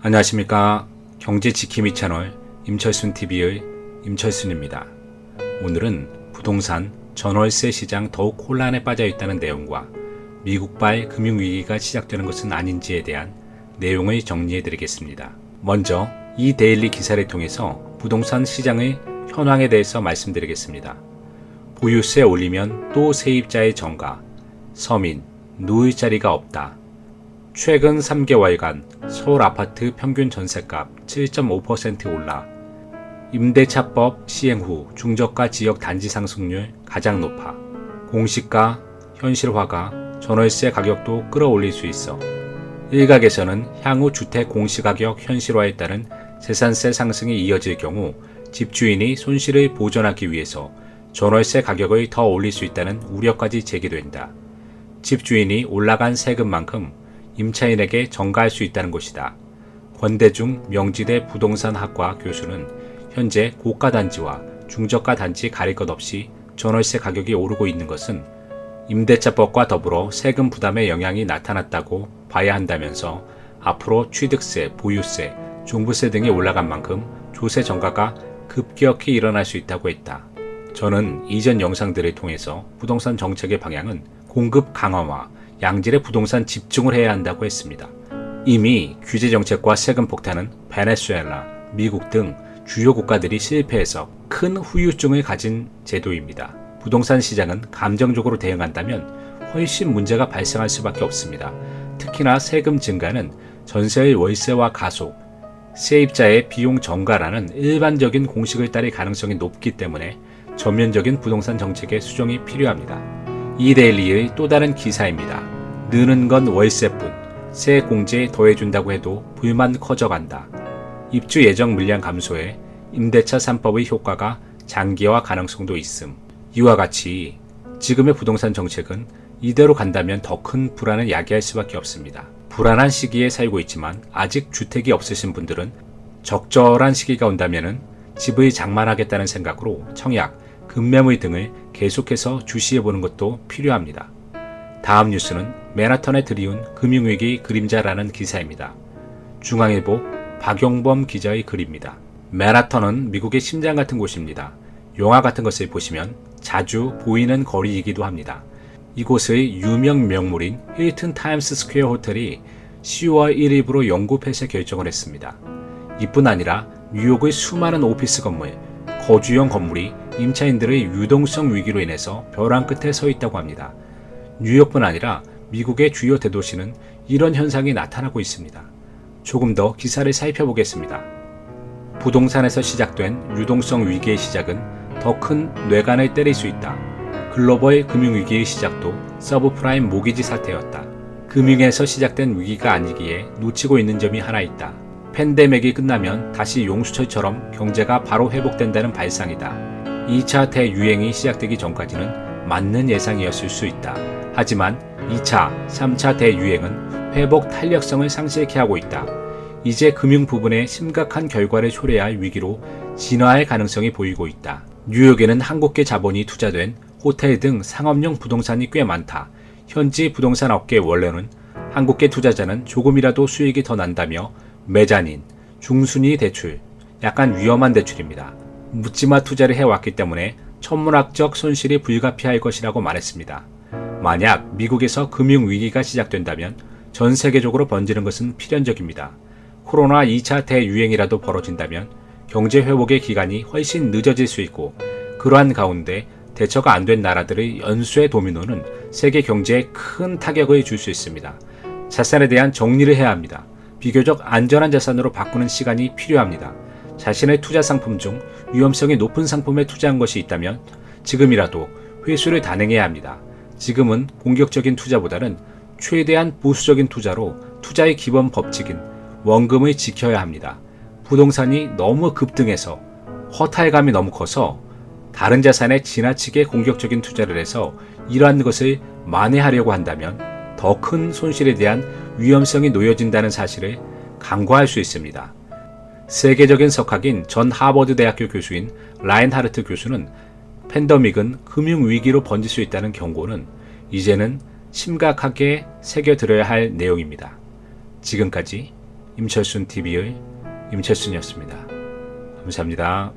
안녕하십니까. 경제지킴이 채널 임철순TV의 임철순입니다. 오늘은 부동산, 전월세 시장 더욱 혼란에 빠져 있다는 내용과 미국발 금융위기가 시작되는 것은 아닌지에 대한 내용을 정리해 드리겠습니다. 먼저 이 데일리 기사를 통해서 부동산 시장의 현황에 대해서 말씀드리겠습니다. 보유세 올리면 또 세입자의 증가, 서민, 누울 자리가 없다. 최근 3개월간 서울 아파트 평균 전셋값 7.5% 올라 임대차법 시행 후 중저가 지역 단지 상승률 가장 높아 공시가 현실화가 전월세 가격도 끌어올릴 수 있어 일각에서는 향후 주택 공시가격 현실화에 따른 재산세 상승이 이어질 경우 집주인이 손실을 보전하기 위해서 전월세 가격을 더 올릴 수 있다는 우려까지 제기된다. 집주인이 올라간 세금만큼 임차인에게 전가할 수 있다는 것이다. 권대중 명지대 부동산학과 교수는 현재 고가 단지와 중저가 단지 가릴 것 없이 전월세 가격이 오르고 있는 것은 임대차법과 더불어 세금 부담의 영향이 나타났다고 봐야 한다면서 앞으로 취득세, 보유세, 종부세 등이 올라간 만큼 조세 전가가 급격히 일어날 수 있다고 했다. 저는 이전 영상들을 통해서 부동산 정책의 방향은 공급 강화와 양질의 부동산 집중을 해야 한다고 했습니다. 이미 규제 정책과 세금 폭탄은 베네수엘라, 미국 등 주요 국가들이 실패해서 큰 후유증을 가진 제도입니다. 부동산 시장은 감정적으로 대응한다면 훨씬 문제가 발생할 수밖에 없습니다. 특히나 세금 증가는 전세의 월세화 가속, 세입자의 비용 전가라는 일반적인 공식을 따를 가능성이 높기 때문에 전면적인 부동산 정책의 수정이 필요합니다. 이데일리의 또 다른 기사입니다. 느는 건 월세뿐, 세 공제에 더해준다고 해도 불만 커져간다. 입주 예정 물량 감소에 임대차 3법의 효과가 장기화 가능성도 있음. 이와 같이 지금의 부동산 정책은 이대로 간다면 더 큰 불안을 야기할 수밖에 없습니다. 불안한 시기에 살고 있지만 아직 주택이 없으신 분들은 적절한 시기가 온다면 집을 장만하겠다는 생각으로 청약, 급매물 등을 계속해서 주시해보는 것도 필요합니다. 다음 뉴스는 맨하탄에 들이운 금융위기 그림자라는 기사입니다. 중앙일보 박용범 기자의 글입니다. 맨하탄은 미국의 심장 같은 곳입니다. 영화 같은 것을 보시면 자주 보이는 거리이기도 합니다. 이곳의 유명 명물인 힐튼 타임스 스퀘어 호텔이 10월 1일부로 영구 폐쇄 결정을 했습니다. 이뿐 아니라 뉴욕의 수많은 오피스 건물, 거주용 건물이 임차인들의 유동성 위기로 인해서 벼랑 끝에 서 있다고 합니다. 뉴욕뿐 아니라 미국의 주요 대도시는 이런 현상이 나타나고 있습니다. 조금 더 기사를 살펴보겠습니다. 부동산에서 시작된 유동성 위기의 시작은 더 큰 뇌관을 때릴 수 있다. 글로벌 금융위기의 시작도 서브프라임 모기지 사태였다. 금융에서 시작된 위기가 아니기에 놓치고 있는 점이 하나 있다. 팬데믹이 끝나면 다시 용수철처럼 경제가 바로 회복된다는 발상이다. 2차 대유행이 시작되기 전까지는 맞는 예상이었을 수 있다. 하지만 2차, 3차 대유행은 회복 탄력성을 상실케 하고 있다. 이제 금융 부분에 심각한 결과를 초래할 위기로 진화할 가능성이 보이고 있다. 뉴욕에는 한국계 자본이 투자된 호텔 등 상업용 부동산이 꽤 많다. 현지 부동산 업계 원래는 한국계 투자자는 조금이라도 수익이 더 난다며 메자닌, 중순위 대출, 약간 위험한 대출입니다. 묻지마 투자를 해왔기 때문에 천문학적 손실이 불가피할 것이라고 말했습니다. 만약 미국에서 금융위기가 시작된다면 전 세계적으로 번지는 것은 필연적입니다. 코로나 2차 대유행이라도 벌어진다면 경제 회복의 기간이 훨씬 늦어질 수 있고 그러한 가운데 대처가 안 된 나라들의 연쇄 도미노는 세계 경제에 큰 타격을 줄 수 있습니다. 자산에 대한 정리를 해야 합니다. 비교적 안전한 자산으로 바꾸는 시간이 필요합니다. 자신의 투자 상품 중 위험성이 높은 상품에 투자한 것이 있다면 지금이라도 회수를 단행해야 합니다. 지금은 공격적인 투자보다는 최대한 보수적인 투자로 투자의 기본 법칙인 원금을 지켜야 합니다. 부동산이 너무 급등해서 허탈감이 너무 커서 다른 자산에 지나치게 공격적인 투자를 해서 이러한 것을 만회하려고 한다면 더 큰 손실에 대한 위험성이 놓여진다는 사실을 간과할 수 있습니다. 세계적인 석학인 전 하버드 대학교 교수인 라인하르트 교수는 팬데믹은 금융위기로 번질 수 있다는 경고는 이제는 심각하게 새겨들어야 할 내용입니다. 지금까지 임철순 TV의 임철순이었습니다. 감사합니다.